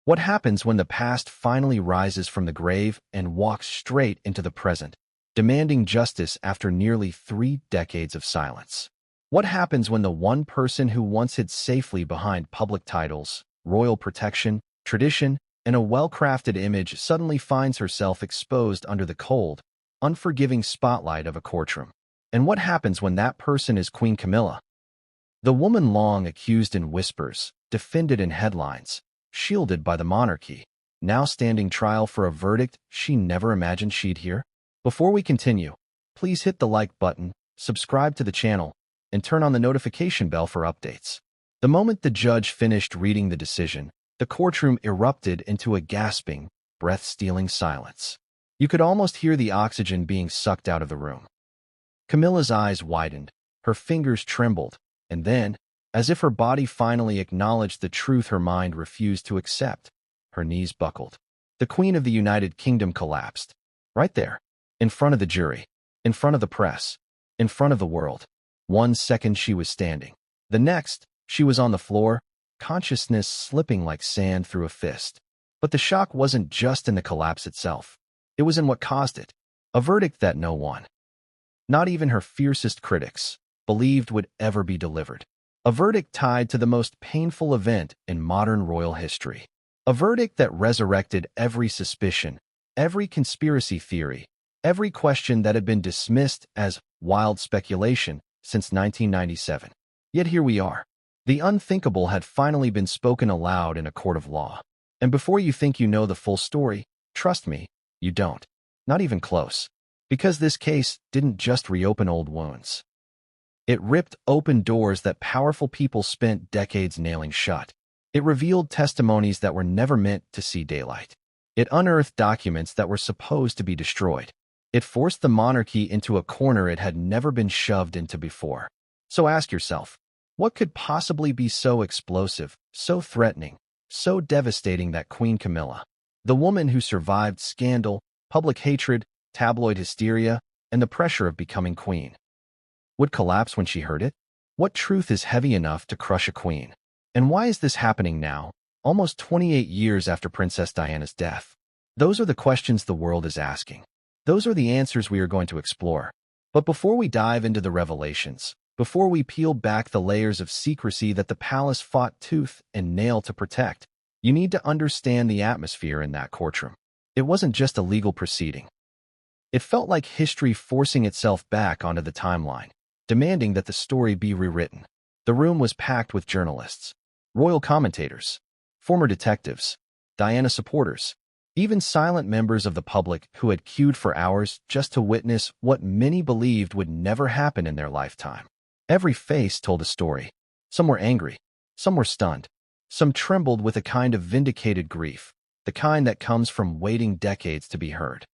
What happens when the past finally rises from the grave and walks straight into the present, demanding justice after nearly 3 decades of silence? What happens when the one person who once hid safely behind public titles, royal protection, tradition, and a well-crafted image suddenly finds herself exposed under the cold, unforgiving spotlight of a courtroom? And what happens when that person is Queen Camilla? The woman long accused in whispers, defended in headlines, shielded by the monarchy, now standing trial for a verdict she never imagined she'd hear? Before we continue, please hit the like button, subscribe to the channel, and turn on the notification bell for updates. The moment the judge finished reading the decision, the courtroom erupted into a gasping, breath-stealing silence. You could almost hear the oxygen being sucked out of the room. Camilla's eyes widened, her fingers trembled, and then, as if her body finally acknowledged the truth her mind refused to accept, her knees buckled. The Queen of the United Kingdom collapsed. Right there, in front of the jury, in front of the press, in front of the world. 1 second she was standing. The next, she was on the floor, consciousness slipping like sand through a fist. But the shock wasn't just in the collapse itself. It was in what caused it. A verdict that no one, not even her fiercest critics, believed would ever be delivered. A verdict tied to the most painful event in modern royal history. A verdict that resurrected every suspicion, every conspiracy theory, every question that had been dismissed as wild speculation since 1997. Yet here we are. The unthinkable had finally been spoken aloud in a court of law. And before you think you know the full story, trust me, you don't. Not even close. Because this case didn't just reopen old wounds. It ripped open doors that powerful people spent decades nailing shut. It revealed testimonies that were never meant to see daylight. It unearthed documents that were supposed to be destroyed. It forced the monarchy into a corner it had never been shoved into before. So ask yourself, what could possibly be so explosive, so threatening, so devastating that Queen Camilla, the woman who survived scandal, public hatred, tabloid hysteria, and the pressure of becoming queen, would collapse when she heard it? What truth is heavy enough to crush a queen? And why is this happening now, almost 28 years after Princess Diana's death? Those are the questions the world is asking. Those are the answers we are going to explore. But before we dive into the revelations, before we peel back the layers of secrecy that the palace fought tooth and nail to protect, you need to understand the atmosphere in that courtroom. It wasn't just a legal proceeding. It felt like history forcing itself back onto the timeline, demanding that the story be rewritten. The room was packed with journalists, royal commentators, former detectives, Diana supporters, even silent members of the public who had queued for hours just to witness what many believed would never happen in their lifetime. Every face told a story. Some were angry, some were stunned, some trembled with a kind of vindicated grief, the kind that comes from waiting decades to be heard.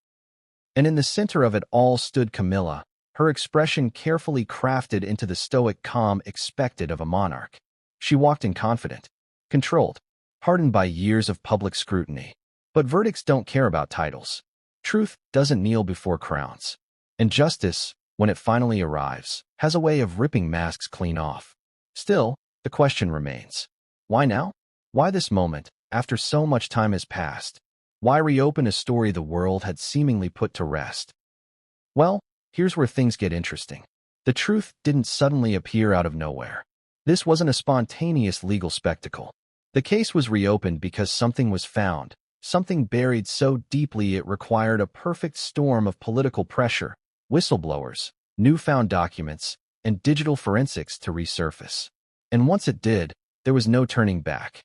And in the center of it all stood Camilla, her expression carefully crafted into the stoic calm expected of a monarch. She walked in confident, controlled, hardened by years of public scrutiny. But verdicts don't care about titles. Truth doesn't kneel before crowns. And justice, when it finally arrives, has a way of ripping masks clean off. Still, the question remains. Why now? Why this moment, after so much time has passed? Why reopen a story the world had seemingly put to rest? Well, here's where things get interesting. The truth didn't suddenly appear out of nowhere. This wasn't a spontaneous legal spectacle. The case was reopened because something was found, something buried so deeply it required a perfect storm of political pressure, whistleblowers, newfound documents, and digital forensics to resurface. And once it did, there was no turning back.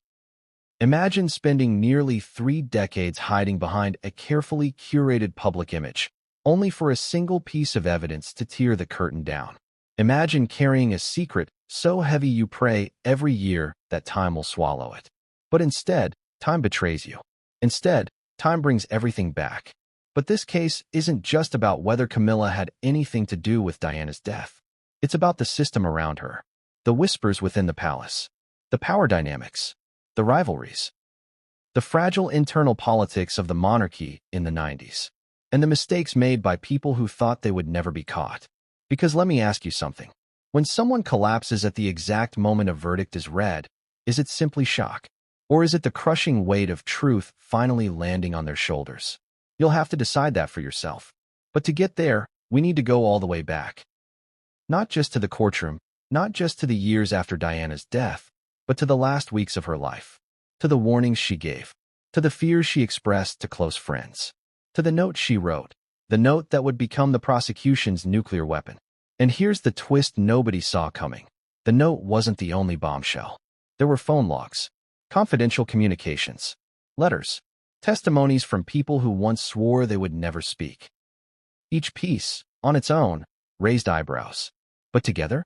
Imagine spending nearly 3 decades hiding behind a carefully curated public image, only for a single piece of evidence to tear the curtain down. Imagine carrying a secret so heavy you pray every year that time will swallow it. But instead, time betrays you. Instead, time brings everything back. But this case isn't just about whether Camilla had anything to do with Diana's death. It's about the system around her, the whispers within the palace, the power dynamics, the rivalries, the fragile internal politics of the monarchy in the 90s, and the mistakes made by people who thought they would never be caught. Because let me ask you something. When someone collapses at the exact moment a verdict is read, is it simply shock? Or is it the crushing weight of truth finally landing on their shoulders? You'll have to decide that for yourself. But to get there, we need to go all the way back. Not just to the courtroom, not just to the years after Diana's death, but to the last weeks of her life, to the warnings she gave, to the fears she expressed to close friends, to the note she wrote, the note that would become the prosecution's nuclear weapon. And here's the twist nobody saw coming. The note wasn't the only bombshell. There were phone logs, confidential communications, letters, testimonies from people who once swore they would never speak. Each piece, on its own, raised eyebrows. But together,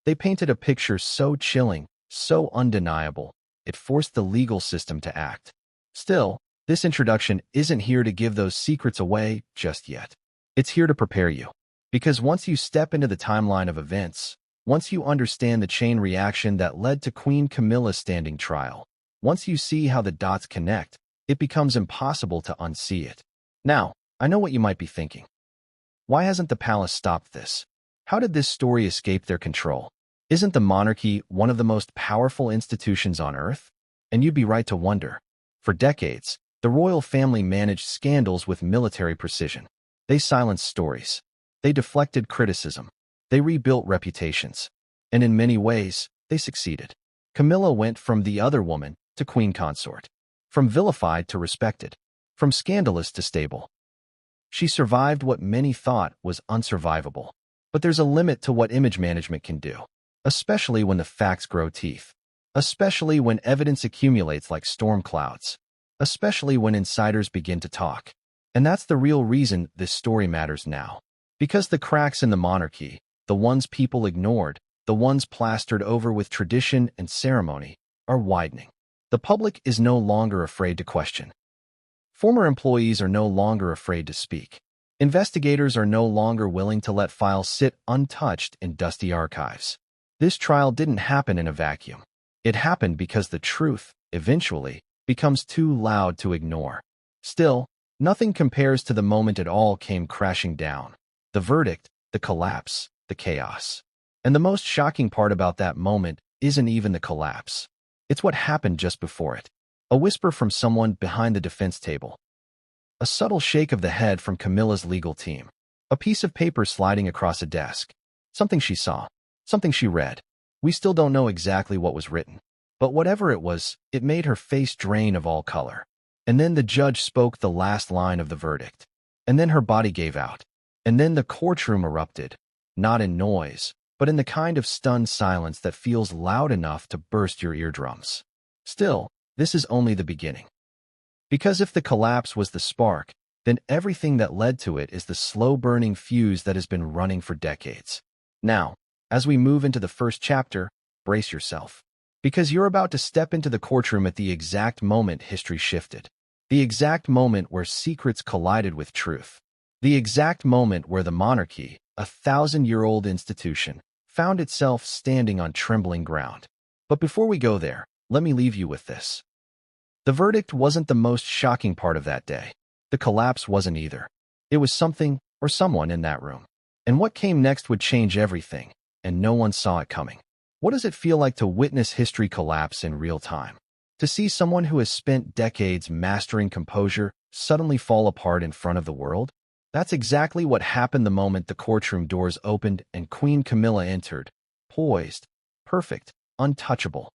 they painted a picture so chilling, so undeniable, it forced the legal system to act. Still, this introduction isn't here to give those secrets away just yet. It's here to prepare you. Because once you step into the timeline of events, once you understand the chain reaction that led to Queen Camilla's standing trial, once you see how the dots connect, it becomes impossible to unsee it. Now, I know what you might be thinking. Why hasn't the palace stopped this? How did this story escape their control? Isn't the monarchy one of the most powerful institutions on earth? And you'd be right to wonder. For decades, the royal family managed scandals with military precision. They silenced stories. They deflected criticism. They rebuilt reputations. And in many ways, they succeeded. Camilla went from the other woman to queen consort. From vilified to respected. From scandalous to stable. She survived what many thought was unsurvivable. But there's a limit to what image management can do. Especially when the facts grow teeth. Especially when evidence accumulates like storm clouds. Especially when insiders begin to talk. And that's the real reason this story matters now. Because the cracks in the monarchy, the ones people ignored, the ones plastered over with tradition and ceremony, are widening. The public is no longer afraid to question. Former employees are no longer afraid to speak. Investigators are no longer willing to let files sit untouched in dusty archives. This trial didn't happen in a vacuum. It happened because the truth, eventually, becomes too loud to ignore. Still, nothing compares to the moment it all came crashing down. The verdict, the collapse, the chaos. And the most shocking part about that moment isn't even the collapse. It's what happened just before it. A whisper from someone behind the defense table. A subtle shake of the head from Camilla's legal team. A piece of paper sliding across a desk. Something she saw. Something she read. We still don't know exactly what was written. But whatever it was, it made her face drain of all color. And then the judge spoke the last line of the verdict. And then her body gave out. And then the courtroom erupted, not in noise, but in the kind of stunned silence that feels loud enough to burst your eardrums. Still, this is only the beginning. Because if the collapse was the spark, then everything that led to it is the slow-burning fuse that has been running for decades. Now, as we move into the first chapter, brace yourself. Because you're about to step into the courtroom at the exact moment history shifted. The exact moment where secrets collided with truth. The exact moment where the monarchy, a 1,000-year-old institution, found itself standing on trembling ground. But before we go there, let me leave you with this. The verdict wasn't the most shocking part of that day. The collapse wasn't either. It was something or someone in that room. And what came next would change everything, and no one saw it coming. What does it feel like to witness history collapse in real time? To see someone who has spent decades mastering composure suddenly fall apart in front of the world? That's exactly what happened the moment the courtroom doors opened and Queen Camilla entered, poised, perfect, untouchable.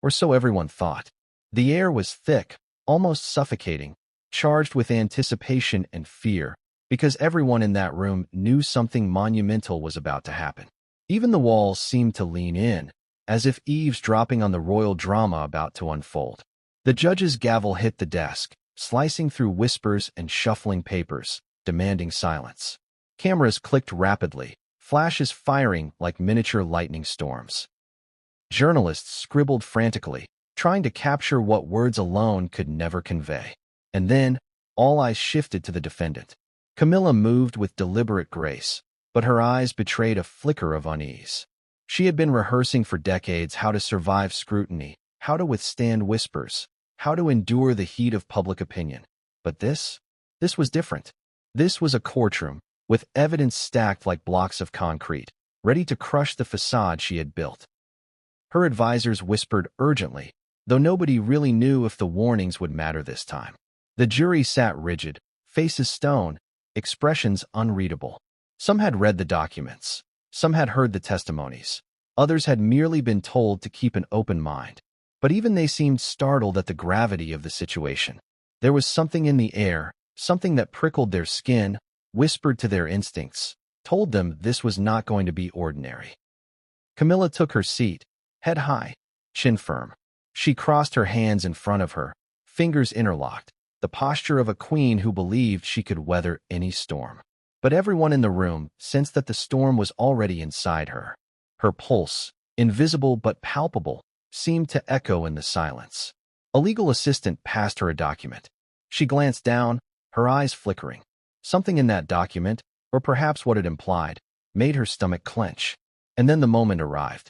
Or so everyone thought. The air was thick, almost suffocating, charged with anticipation and fear, because everyone in that room knew something monumental was about to happen. Even the walls seemed to lean in, as if eavesdropping on the royal drama about to unfold. The judge's gavel hit the desk, slicing through whispers and shuffling papers, demanding silence. Cameras clicked rapidly, flashes firing like miniature lightning storms. Journalists scribbled frantically, trying to capture what words alone could never convey. And then, all eyes shifted to the defendant. Camilla moved with deliberate grace, but her eyes betrayed a flicker of unease. She had been rehearsing for decades how to survive scrutiny, how to withstand whispers, how to endure the heat of public opinion. But this was different. This was a courtroom, with evidence stacked like blocks of concrete, ready to crush the facade she had built. Her advisors whispered urgently, though nobody really knew if the warnings would matter this time. The jury sat rigid, faces stone, expressions unreadable. Some had read the documents. Some had heard the testimonies. Others had merely been told to keep an open mind. But even they seemed startled at the gravity of the situation. There was something in the air, something that prickled their skin, whispered to their instincts, told them this was not going to be ordinary. Camilla took her seat, head high, chin firm. She crossed her hands in front of her, fingers interlocked, the posture of a queen who believed she could weather any storm. But everyone in the room sensed that the storm was already inside her. Her pulse, invisible but palpable, seemed to echo in the silence. A legal assistant passed her a document. She glanced down, her eyes flickering. Something in that document, or perhaps what it implied, made her stomach clench. And then the moment arrived.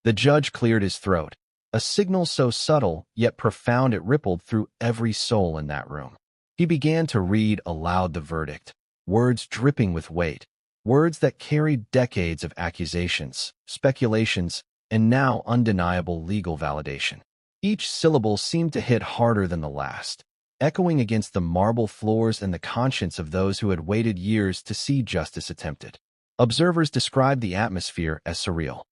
The judge cleared his throat, a signal so subtle yet profound it rippled through every soul in that room. He began to read aloud the verdict, words dripping with weight, words that carried decades of accusations, speculations, and now undeniable legal validation. Each syllable seemed to hit harder than the last, echoing against the marble floors and the conscience of those who had waited years to see justice attempted. Observers described the atmosphere as surreal.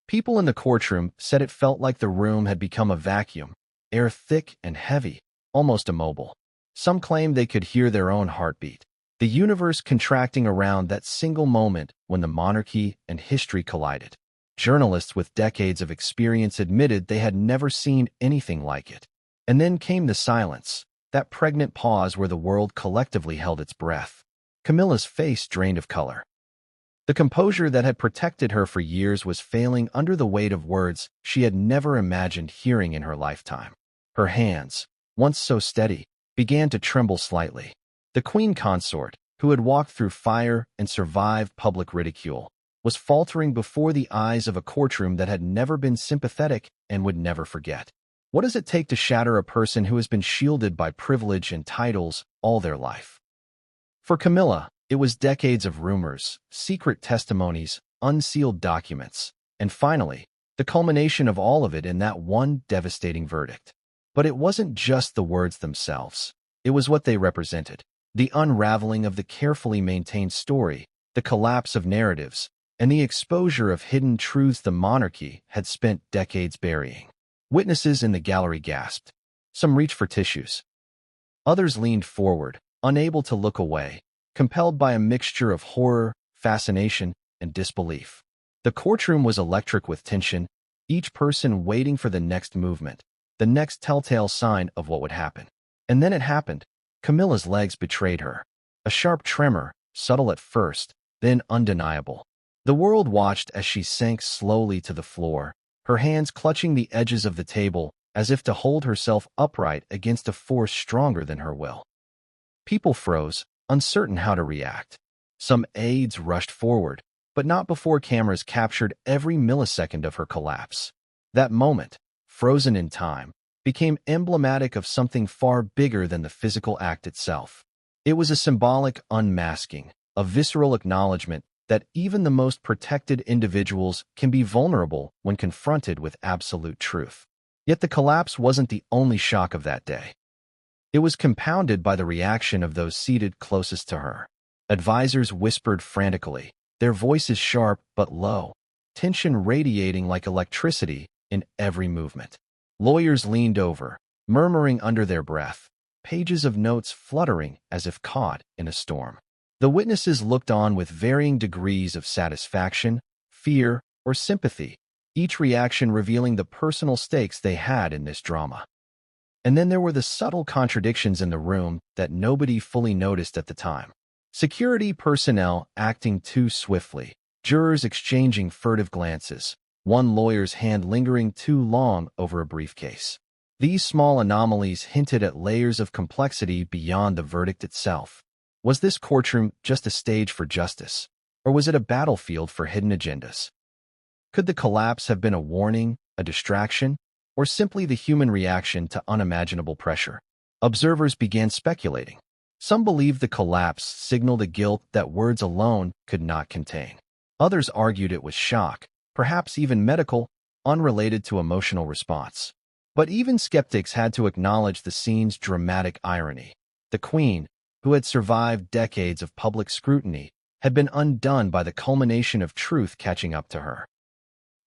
People in the courtroom said it felt like the room had become a vacuum, air thick and heavy, almost immobile. Some claimed they could hear their own heartbeat, the universe contracting around that single moment when the monarchy and history collided. Journalists with decades of experience admitted they had never seen anything like it. And then came the silence, that pregnant pause where the world collectively held its breath. Camilla's face drained of color. The composure that had protected her for years was failing under the weight of words she had never imagined hearing in her lifetime. Her hands, once so steady, began to tremble slightly. The queen consort, who had walked through fire and survived public ridicule, was faltering before the eyes of a courtroom that had never been sympathetic and would never forget. What does it take to shatter a person who has been shielded by privilege and titles all their life? For Camilla, it was decades of rumors, secret testimonies, unsealed documents, and finally, the culmination of all of it in that one devastating verdict. But it wasn't just the words themselves. It was what they represented. The unraveling of the carefully maintained story, the collapse of narratives, and the exposure of hidden truths the monarchy had spent decades burying. Witnesses in the gallery gasped. Some reached for tissues. Others leaned forward, unable to look away, compelled by a mixture of horror, fascination, and disbelief. The courtroom was electric with tension, each person waiting for the next movement, the next telltale sign of what would happen. And then it happened. Camilla's legs betrayed her. A sharp tremor, subtle at first, then undeniable. The world watched as she sank slowly to the floor, her hands clutching the edges of the table as if to hold herself upright against a force stronger than her will. People froze, uncertain how to react. Some aides rushed forward, but not before cameras captured every millisecond of her collapse. That moment, frozen in time, became emblematic of something far bigger than the physical act itself. It was a symbolic unmasking, a visceral acknowledgement that even the most protected individuals can be vulnerable when confronted with absolute truth. Yet the collapse wasn't the only shock of that day. It was compounded by the reaction of those seated closest to her. Advisors whispered frantically, their voices sharp but low, tension radiating like electricity in every movement. Lawyers leaned over, murmuring under their breath, pages of notes fluttering as if caught in a storm. The witnesses looked on with varying degrees of satisfaction, fear, or sympathy, each reaction revealing the personal stakes they had in this drama. And then there were the subtle contradictions in the room that nobody fully noticed at the time. Security personnel acting too swiftly, jurors exchanging furtive glances, one lawyer's hand lingering too long over a briefcase. These small anomalies hinted at layers of complexity beyond the verdict itself. Was this courtroom just a stage for justice, or was it a battlefield for hidden agendas? Could the collapse have been a warning, a distraction, or simply the human reaction to unimaginable pressure? Observers began speculating. Some believed the collapse signaled a guilt that words alone could not contain. Others argued it was shock, perhaps even medical, unrelated to emotional response. But even skeptics had to acknowledge the scene's dramatic irony. The Queen, who had survived decades of public scrutiny, had been undone by the culmination of truth catching up to her.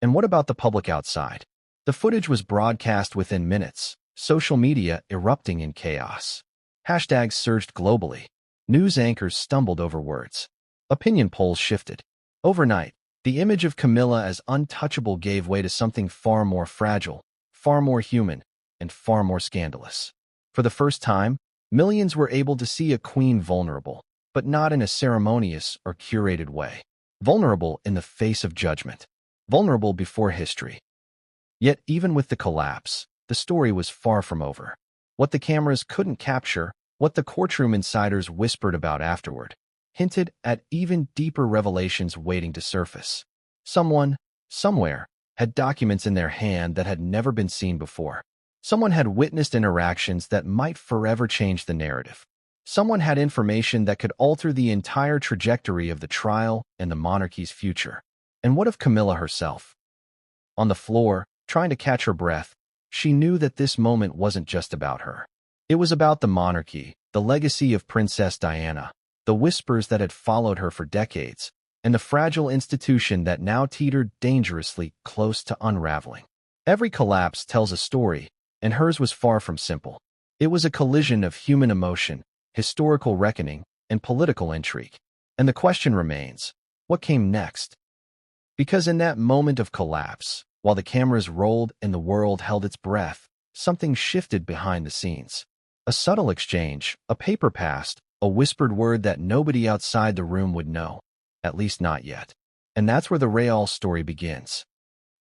And what about the public outside? The footage was broadcast within minutes, social media erupting in chaos. Hashtags surged globally. News anchors stumbled over words. Opinion polls shifted. Overnight, the image of Camilla as untouchable gave way to something far more fragile, far more human, and far more scandalous. For the first time, millions were able to see a queen vulnerable, but not in a ceremonious or curated way. Vulnerable in the face of judgment. Vulnerable before history. Yet even with the collapse, the story was far from over. What the cameras couldn't capture, what the courtroom insiders whispered about afterward, hinted at even deeper revelations waiting to surface. Someone, somewhere, had documents in their hand that had never been seen before. Someone had witnessed interactions that might forever change the narrative. Someone had information that could alter the entire trajectory of the trial and the monarchy's future. And what of Camilla herself? On the floor, trying to catch her breath, she knew that this moment wasn't just about her. It was about the monarchy, the legacy of Princess Diana, the whispers that had followed her for decades, and the fragile institution that now teetered dangerously close to unraveling. Every collapse tells a story, and hers was far from simple. It was a collision of human emotion, historical reckoning, and political intrigue. And the question remains, what came next? Because in that moment of collapse, while the cameras rolled and the world held its breath, something shifted behind the scenes. A subtle exchange, a paper passed, a whispered word that nobody outside the room would know, at least not yet. And that's where the real story begins.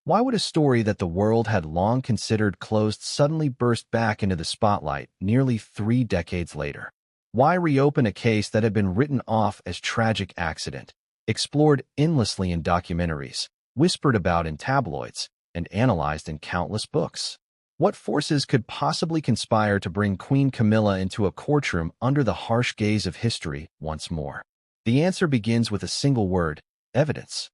Why would a story that the world had long considered closed suddenly burst back into the spotlight nearly 3 decades later? Why reopen a case that had been written off as tragic accident, explored endlessly in documentaries, whispered about in tabloids, and analyzed in countless books? What forces could possibly conspire to bring Queen Camilla into a courtroom under the harsh gaze of history once more? The answer begins with a single word: evidence.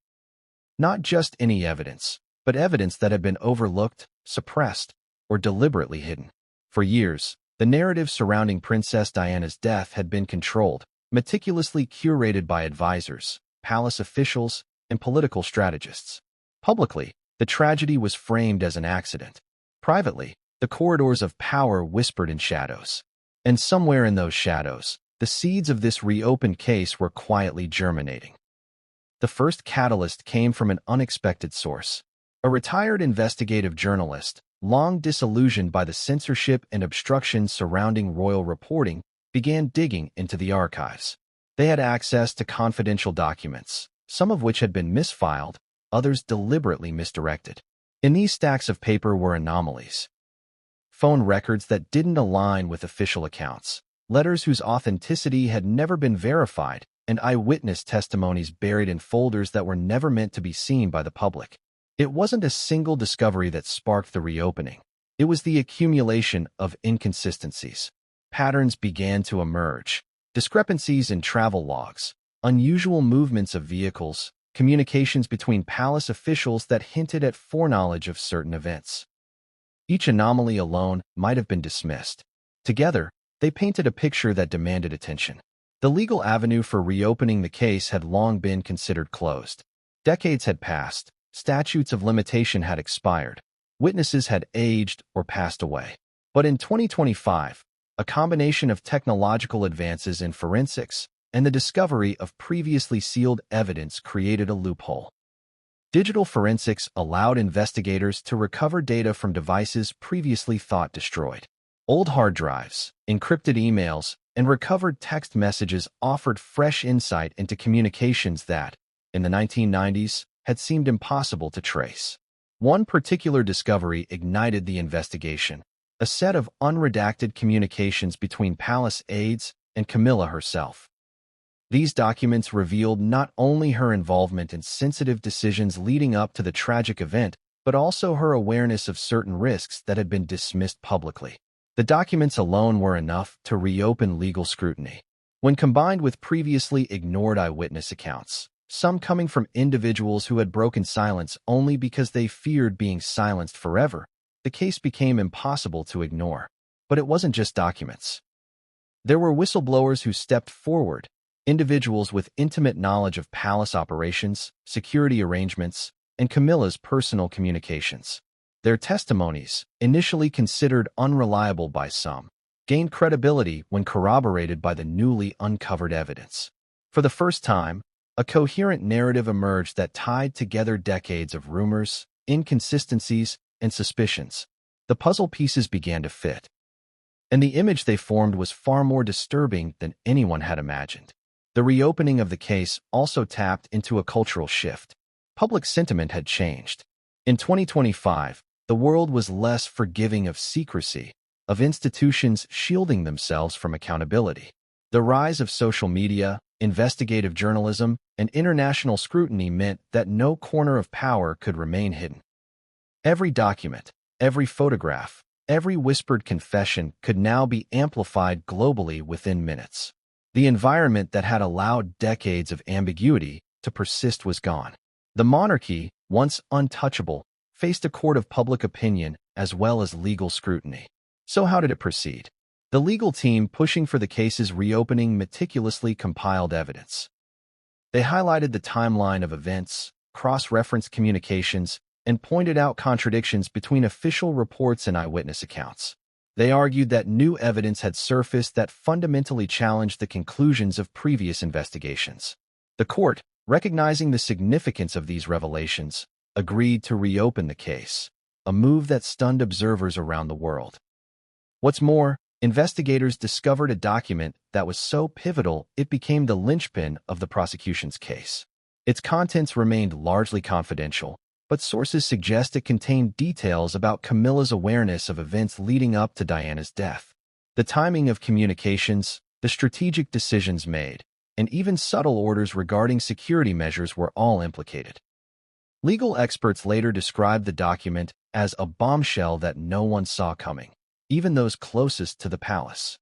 Not just any evidence, but evidence that had been overlooked, suppressed, or deliberately hidden. For years, the narrative surrounding Princess Diana's death had been controlled, meticulously curated by advisors, palace officials, and political strategists. Publicly, the tragedy was framed as an accident. Privately, the corridors of power whispered in shadows. And somewhere in those shadows, the seeds of this reopened case were quietly germinating. The first catalyst came from an unexpected source. A retired investigative journalist, long disillusioned by the censorship and obstruction surrounding royal reporting, began digging into the archives. They had access to confidential documents, some of which had been misfiled, others deliberately misdirected. In these stacks of paper were anomalies. Phone records that didn't align with official accounts, letters whose authenticity had never been verified, and eyewitness testimonies buried in folders that were never meant to be seen by the public. It wasn't a single discovery that sparked the reopening. It was the accumulation of inconsistencies. Patterns began to emerge. Discrepancies in travel logs, unusual movements of vehicles, communications between palace officials that hinted at foreknowledge of certain events. Each anomaly alone might have been dismissed. Together, they painted a picture that demanded attention. The legal avenue for reopening the case had long been considered closed. Decades had passed, statutes of limitation had expired, witnesses had aged or passed away. But in 2025, a combination of technological advances in forensics and the discovery of previously sealed evidence created a loophole. Digital forensics allowed investigators to recover data from devices previously thought destroyed. Old hard drives, encrypted emails, and recovered text messages offered fresh insight into communications that, in the 1990s, had seemed impossible to trace. One particular discovery ignited the investigation: a set of unredacted communications between palace aides and Camilla herself. These documents revealed not only her involvement in sensitive decisions leading up to the tragic event, but also her awareness of certain risks that had been dismissed publicly. The documents alone were enough to reopen legal scrutiny. When combined with previously ignored eyewitness accounts, some coming from individuals who had broken silence only because they feared being silenced forever, the case became impossible to ignore. But it wasn't just documents. There were whistleblowers who stepped forward, individuals with intimate knowledge of palace operations, security arrangements, and Camilla's personal communications. Their testimonies, initially considered unreliable by some, gained credibility when corroborated by the newly uncovered evidence. For the first time, a coherent narrative emerged that tied together decades of rumors, inconsistencies, and suspicions. The puzzle pieces began to fit, and the image they formed was far more disturbing than anyone had imagined. The reopening of the case also tapped into a cultural shift. Public sentiment had changed. In 2025, the world was less forgiving of secrecy, of institutions shielding themselves from accountability. The rise of social media, investigative journalism, and international scrutiny meant that no corner of power could remain hidden. Every document, every photograph, every whispered confession could now be amplified globally within minutes. The environment that had allowed decades of ambiguity to persist was gone. The monarchy, once untouchable, faced a court of public opinion as well as legal scrutiny. So how did it proceed? The legal team pushing for the case's reopening meticulously compiled evidence. They highlighted the timeline of events, cross-referenced communications, and pointed out contradictions between official reports and eyewitness accounts. They argued that new evidence had surfaced that fundamentally challenged the conclusions of previous investigations. The court, recognizing the significance of these revelations, agreed to reopen the case, a move that stunned observers around the world. What's more, investigators discovered a document that was so pivotal it became the linchpin of the prosecution's case. Its contents remained largely confidential, but sources suggest it contained details about Camilla's awareness of events leading up to Diana's death. The timing of communications, the strategic decisions made, and even subtle orders regarding security measures were all implicated. Legal experts later described the document as a bombshell that no one saw coming, even those closest to the palace.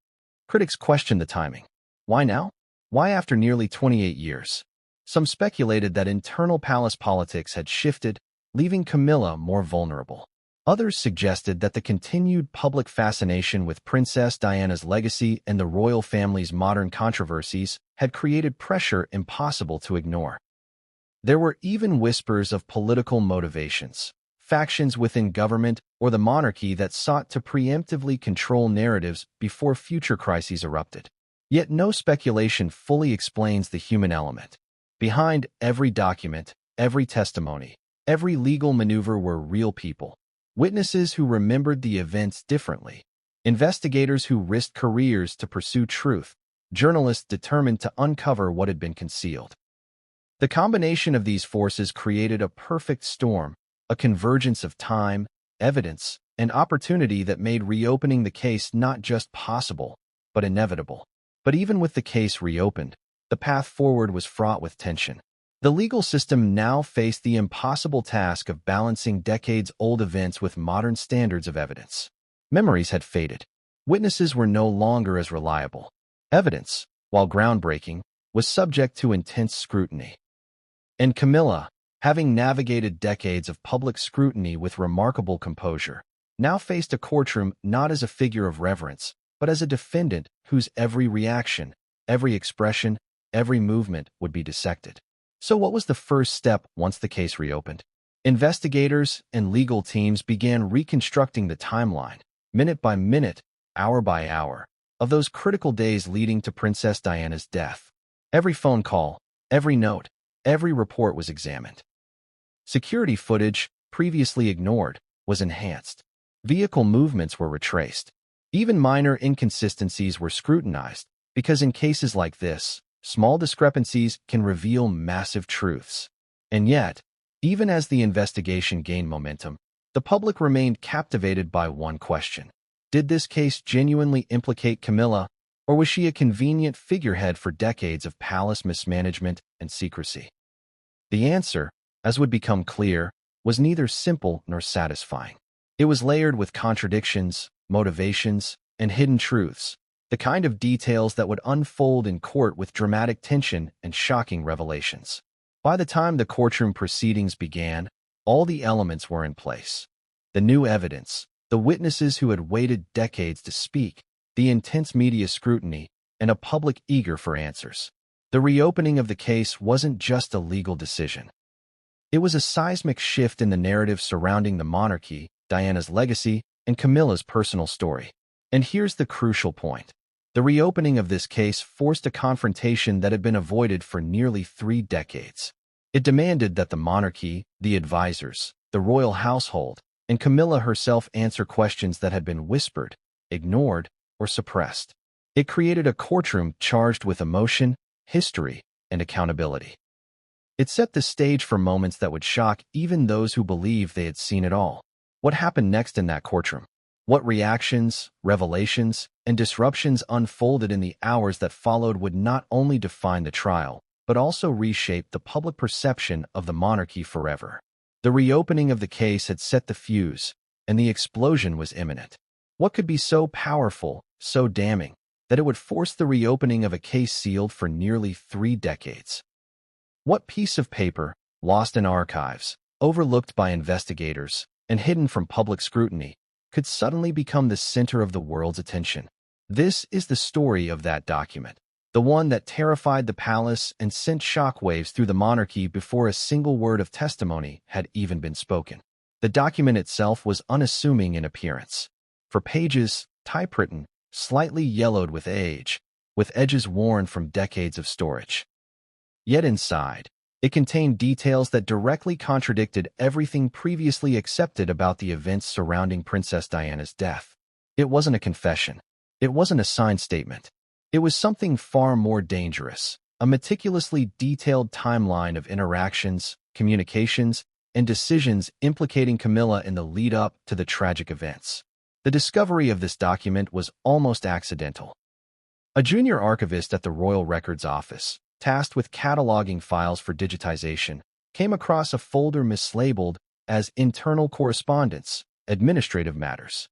Critics questioned the timing. Why now? Why after nearly 28 years? Some speculated that internal palace politics had shifted, leaving Camilla more vulnerable. Others suggested that the continued public fascination with Princess Diana's legacy and the royal family's modern controversies had created pressure impossible to ignore. There were even whispers of political motivations, factions within government or the monarchy that sought to preemptively control narratives before future crises erupted. Yet no speculation fully explains the human element. Behind every document, every testimony, every legal maneuver were real people. Witnesses who remembered the events differently. Investigators who risked careers to pursue truth. Journalists determined to uncover what had been concealed. The combination of these forces created a perfect storm, a convergence of time, evidence, and opportunity that made reopening the case not just possible, but inevitable. But even with the case reopened, the path forward was fraught with tension. The legal system now faced the impossible task of balancing decades-old events with modern standards of evidence. Memories had faded. Witnesses were no longer as reliable. Evidence, while groundbreaking, was subject to intense scrutiny. And Camilla, having navigated decades of public scrutiny with remarkable composure, now faced a courtroom not as a figure of reverence, but as a defendant whose every reaction, every expression, every movement would be dissected. So what was the first step once the case reopened? Investigators and legal teams began reconstructing the timeline, minute by minute, hour by hour, of those critical days leading to Princess Diana's death. Every phone call, every note, every report was examined. Security footage, previously ignored, was enhanced. Vehicle movements were retraced. Even minor inconsistencies were scrutinized, because in cases like this, small discrepancies can reveal massive truths. And yet, even as the investigation gained momentum, the public remained captivated by one question. Did this case genuinely implicate Camilla, or was she a convenient figurehead for decades of palace mismanagement and secrecy? The answer, as would become clear, was neither simple nor satisfying. It was layered with contradictions, motivations, and hidden truths, the kind of details that would unfold in court with dramatic tension and shocking revelations. By the time the courtroom proceedings began, all the elements were in place. The new evidence, the witnesses who had waited decades to speak, the intense media scrutiny, and a public eager for answers. The reopening of the case wasn't just a legal decision. It was a seismic shift in the narrative surrounding the monarchy, Diana's legacy, and Camilla's personal story. And here's the crucial point. The reopening of this case forced a confrontation that had been avoided for nearly 3 decades. It demanded that the monarchy, the advisors, the royal household, and Camilla herself answer questions that had been whispered, ignored, or suppressed. It created a courtroom charged with emotion, history, and accountability. It set the stage for moments that would shock even those who believed they had seen it all. What happened next in that courtroom? What reactions, revelations, and disruptions unfolded in the hours that followed would not only define the trial, but also reshape the public perception of the monarchy forever. The reopening of the case had set the fuse, and the explosion was imminent. What could be so powerful, so damning, that it would force the reopening of a case sealed for nearly 3 decades? What piece of paper, lost in archives, overlooked by investigators, and hidden from public scrutiny, could suddenly become the center of the world's attention? This is the story of that document, the one that terrified the palace and sent shockwaves through the monarchy before a single word of testimony had even been spoken. The document itself was unassuming in appearance. For pages, typewritten, slightly yellowed with age, with edges worn from decades of storage. Yet inside, it contained details that directly contradicted everything previously accepted about the events surrounding Princess Diana's death. It wasn't a confession. It wasn't a signed statement. It was something far more dangerous, a meticulously detailed timeline of interactions, communications, and decisions implicating Camilla in the lead-up to the tragic events. The discovery of this document was almost accidental. A junior archivist at the Royal Records Office, tasked with cataloging files for digitization, came across a folder mislabeled as Internal Correspondence, Administrative Matters.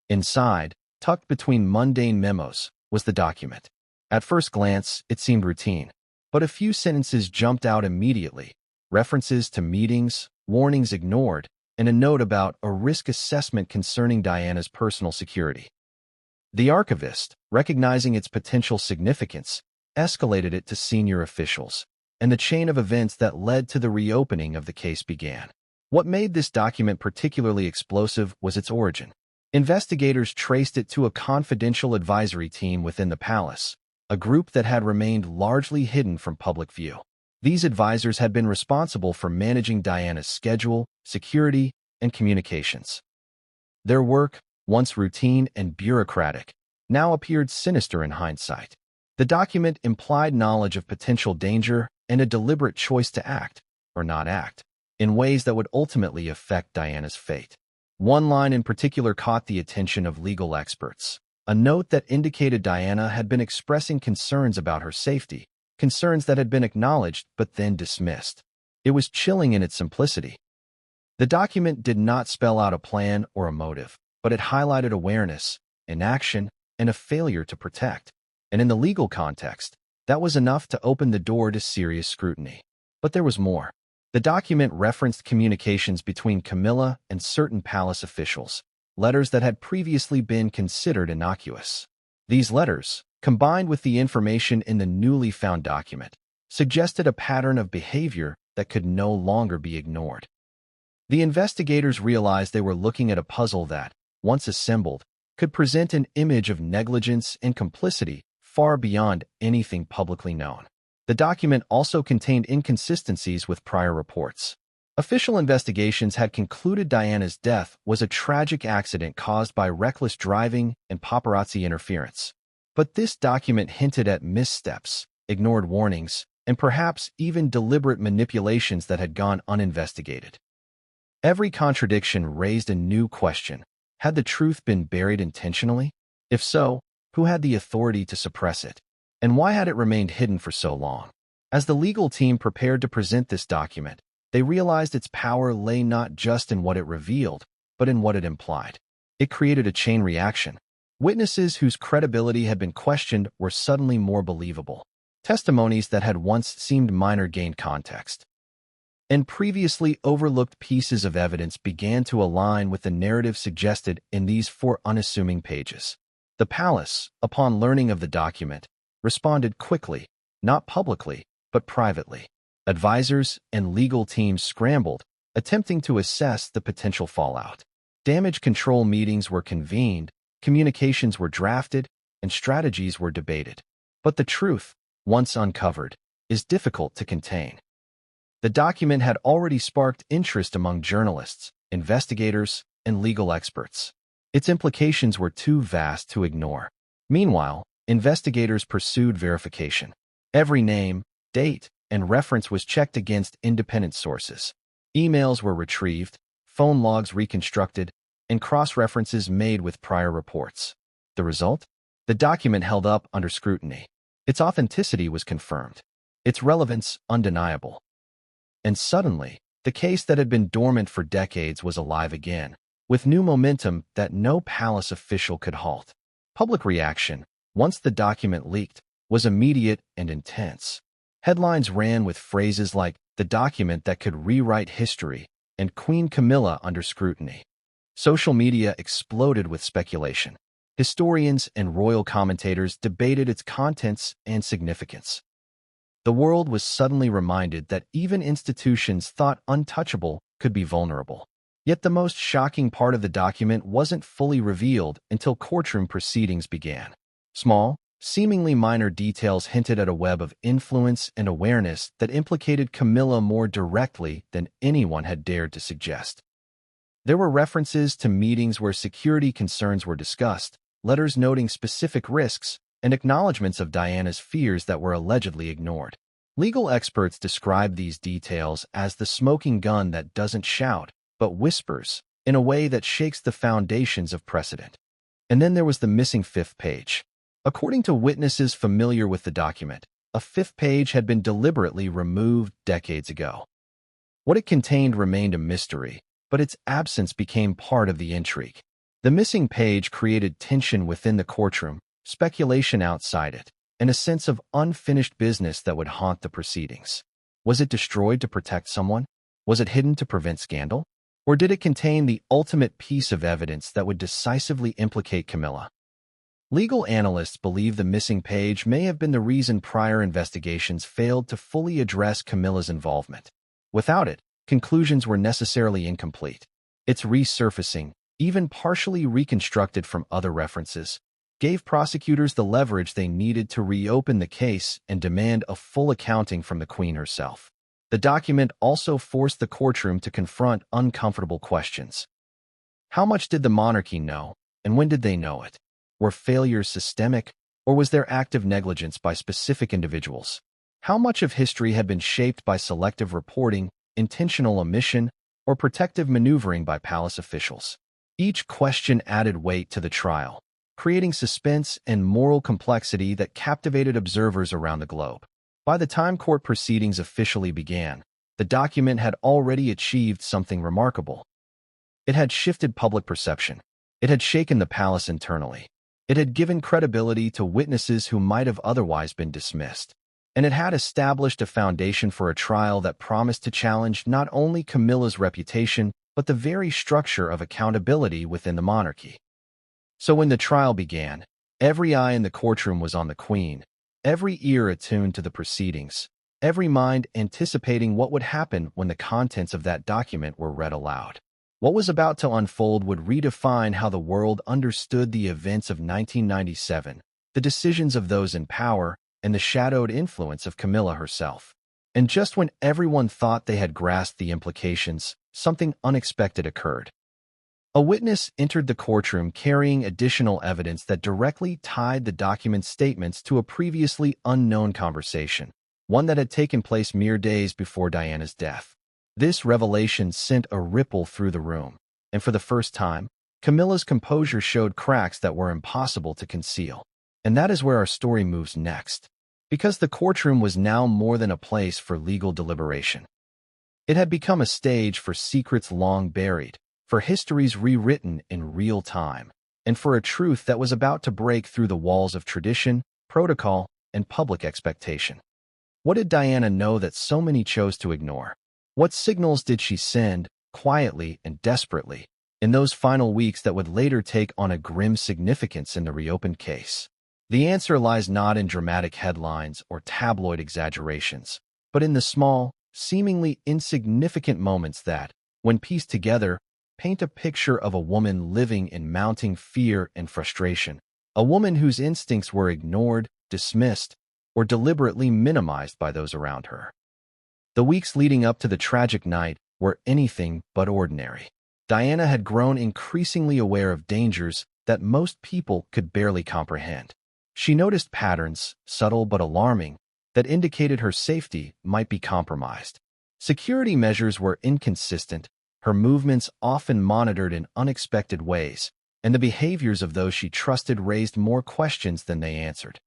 Inside, tucked between mundane memos, was the document. At first glance, it seemed routine, but a few sentences jumped out immediately: references to meetings, warnings ignored, and a note about a risk assessment concerning Diana's personal security. The archivist, recognizing its potential significance, escalated it to senior officials, and the chain of events that led to the reopening of the case began. What made this document particularly explosive was its origin. Investigators traced it to a confidential advisory team within the palace, a group that had remained largely hidden from public view. These advisors had been responsible for managing Diana's schedule, security, and communications. Their work, once routine and bureaucratic, now appeared sinister in hindsight. The document implied knowledge of potential danger and a deliberate choice to act, or not act, in ways that would ultimately affect Diana's fate. One line in particular caught the attention of legal experts, a note that indicated Diana had been expressing concerns about her safety, concerns that had been acknowledged but then dismissed. It was chilling in its simplicity. The document did not spell out a plan or a motive, but it highlighted awareness, inaction, and a failure to protect. And in the legal context, that was enough to open the door to serious scrutiny. But there was more. The document referenced communications between Camilla and certain palace officials, letters that had previously been considered innocuous. These letters, combined with the information in the newly found document, suggested a pattern of behavior that could no longer be ignored. The investigators realized they were looking at a puzzle that, once assembled, could present an image of negligence and complicity far beyond anything publicly known. The document also contained inconsistencies with prior reports. Official investigations had concluded Diana's death was a tragic accident caused by reckless driving and paparazzi interference. But this document hinted at missteps, ignored warnings, and perhaps even deliberate manipulations that had gone uninvestigated. Every contradiction raised a new question. Had the truth been buried intentionally? If so, who had the authority to suppress it? And why had it remained hidden for so long? As the legal team prepared to present this document, they realized its power lay not just in what it revealed, but in what it implied. It created a chain reaction. Witnesses whose credibility had been questioned were suddenly more believable. Testimonies that had once seemed minor gained context. and previously overlooked pieces of evidence began to align with the narrative suggested in these 4 unassuming pages. The palace, upon learning of the document, responded quickly, not publicly, but privately. Advisors and legal teams scrambled, attempting to assess the potential fallout. Damage control meetings were convened, communications were drafted, and strategies were debated. But the truth, once uncovered, is difficult to contain. The document had already sparked interest among journalists, investigators, and legal experts. Its implications were too vast to ignore. Meanwhile, investigators pursued verification. Every name, date, and reference was checked against independent sources. Emails were retrieved, phone logs reconstructed, and cross-references made with prior reports. The result? The document held up under scrutiny. Its authenticity was confirmed, its relevance undeniable. And suddenly, the case that had been dormant for decades was alive again, with new momentum that no palace official could halt. Public reaction, once the document leaked, was immediate and intense. Headlines ran with phrases like, "the document that could rewrite history," and "Queen Camilla under scrutiny." Social media exploded with speculation. Historians and royal commentators debated its contents and significance. The world was suddenly reminded that even institutions thought untouchable could be vulnerable. Yet the most shocking part of the document wasn't fully revealed until courtroom proceedings began. Small, seemingly minor details hinted at a web of influence and awareness that implicated Camilla more directly than anyone had dared to suggest. There were references to meetings where security concerns were discussed, letters noting specific risks, and acknowledgments of Diana's fears that were allegedly ignored. Legal experts described these details as the smoking gun that doesn't shout, but whispers, in a way that shakes the foundations of precedent. And then there was the missing 5th page. According to witnesses familiar with the document, a 5th page had been deliberately removed decades ago. What it contained remained a mystery, but its absence became part of the intrigue. The missing page created tension within the courtroom, speculation outside it, and a sense of unfinished business that would haunt the proceedings. Was it destroyed to protect someone? Was it hidden to prevent scandal? Or did it contain the ultimate piece of evidence that would decisively implicate Camilla? Legal analysts believe the missing page may have been the reason prior investigations failed to fully address Camilla's involvement. Without it, conclusions were necessarily incomplete. Its resurfacing, even partially reconstructed from other references, gave prosecutors the leverage they needed to reopen the case and demand a full accounting from the Queen herself. The document also forced the courtroom to confront uncomfortable questions. How much did the monarchy know, and when did they know it? Were failures systemic, or was there active negligence by specific individuals? How much of history had been shaped by selective reporting, intentional omission, or protective maneuvering by palace officials? Each question added weight to the trial, creating suspense and moral complexity that captivated observers around the globe. By the time court proceedings officially began, the document had already achieved something remarkable. It had shifted public perception. It had shaken the palace internally. It had given credibility to witnesses who might have otherwise been dismissed. And it had established a foundation for a trial that promised to challenge not only Camilla's reputation, but the very structure of accountability within the monarchy. So when the trial began, every eye in the courtroom was on the Queen, every ear attuned to the proceedings, every mind anticipating what would happen when the contents of that document were read aloud. What was about to unfold would redefine how the world understood the events of 1997, the decisions of those in power, and the shadowed influence of Camilla herself. And just when everyone thought they had grasped the implications, something unexpected occurred. A witness entered the courtroom carrying additional evidence that directly tied the document's statements to a previously unknown conversation, one that had taken place mere days before Diana's death. This revelation sent a ripple through the room, and for the first time, Camilla's composure showed cracks that were impossible to conceal. And that is where our story moves next, because the courtroom was now more than a place for legal deliberation. It had become a stage for secrets long buried, for histories rewritten in real time, and for a truth that was about to break through the walls of tradition, protocol, and public expectation. What did Diana know that so many chose to ignore? What signals did she send, quietly and desperately, in those final weeks that would later take on a grim significance in the reopened case? The answer lies not in dramatic headlines or tabloid exaggerations, but in the small, seemingly insignificant moments that, when pieced together, paint a picture of a woman living in mounting fear and frustration, a woman whose instincts were ignored, dismissed, or deliberately minimized by those around her. The weeks leading up to the tragic night were anything but ordinary. Diana had grown increasingly aware of dangers that most people could barely comprehend. She noticed patterns, subtle but alarming, that indicated her safety might be compromised. Security measures were inconsistent, her movements often monitored in unexpected ways, and the behaviors of those she trusted raised more questions than they answered.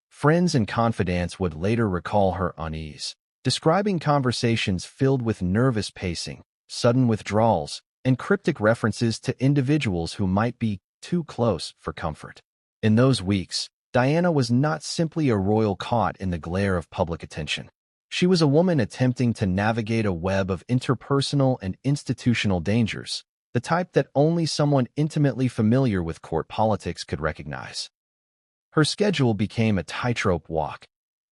Friends and confidants would later recall her unease, describing conversations filled with nervous pacing, sudden withdrawals, and cryptic references to individuals who might be too close for comfort. In those weeks, Diana was not simply a royal caught in the glare of public attention. She was a woman attempting to navigate a web of interpersonal and institutional dangers, the type that only someone intimately familiar with court politics could recognize. Her schedule became a tightrope walk.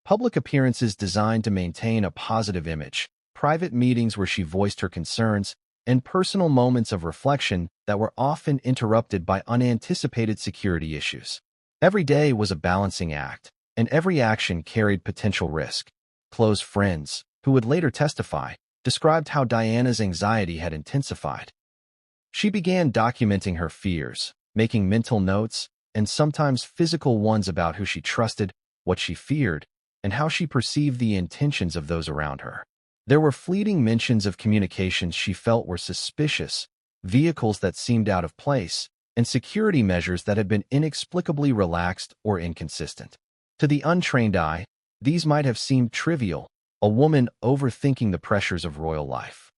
Public appearances designed to maintain a positive image, private meetings where she voiced her concerns, and personal moments of reflection that were often interrupted by unanticipated security issues. Every day was a balancing act, and every action carried potential risk. Close friends, who would later testify, described how Diana's anxiety had intensified. She began documenting her fears, making mental notes, and sometimes physical ones about who she trusted, what she feared, and how she perceived the intentions of those around her. There were fleeting mentions of communications she felt were suspicious, vehicles that seemed out of place, and security measures that had been inexplicably relaxed or inconsistent. To the untrained eye, these might have seemed trivial, a woman overthinking the pressures of royal life.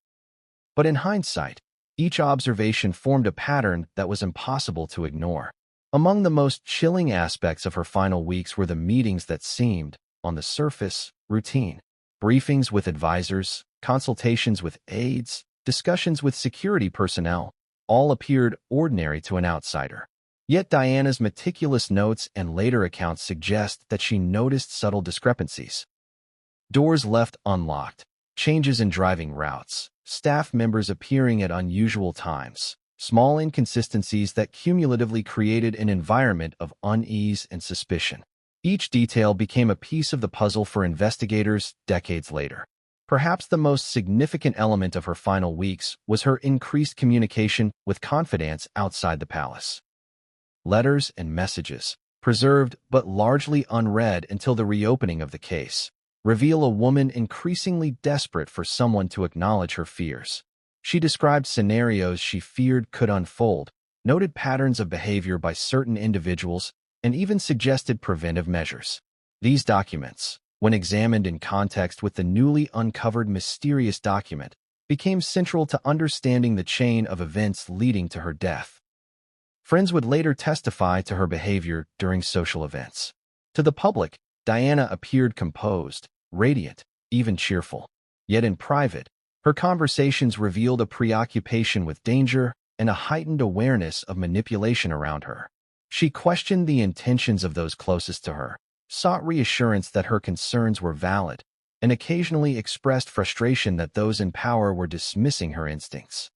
But in hindsight, each observation formed a pattern that was impossible to ignore. Among the most chilling aspects of her final weeks were the meetings that seemed, on the surface, routine. Briefings with advisors, consultations with aides, discussions with security personnel, all appeared ordinary to an outsider. Yet Diana's meticulous notes and later accounts suggest that she noticed subtle discrepancies. Doors left unlocked, changes in driving routes, staff members appearing at unusual times, small inconsistencies that cumulatively created an environment of unease and suspicion. Each detail became a piece of the puzzle for investigators decades later. Perhaps the most significant element of her final weeks was her increased communication with confidants outside the palace. Letters and messages, preserved but largely unread until the reopening of the case, reveal a woman increasingly desperate for someone to acknowledge her fears. She described scenarios she feared could unfold, noted patterns of behavior by certain individuals, and even suggested preventive measures. These documents, when examined in context with the newly uncovered mysterious document, became central to understanding the chain of events leading to her death. Friends would later testify to her behavior during social events. To the public, Diana appeared composed, radiant, even cheerful. Yet in private, her conversations revealed a preoccupation with danger and a heightened awareness of manipulation around her. She questioned the intentions of those closest to her, sought reassurance that her concerns were valid, and occasionally expressed frustration that those in power were dismissing her instincts.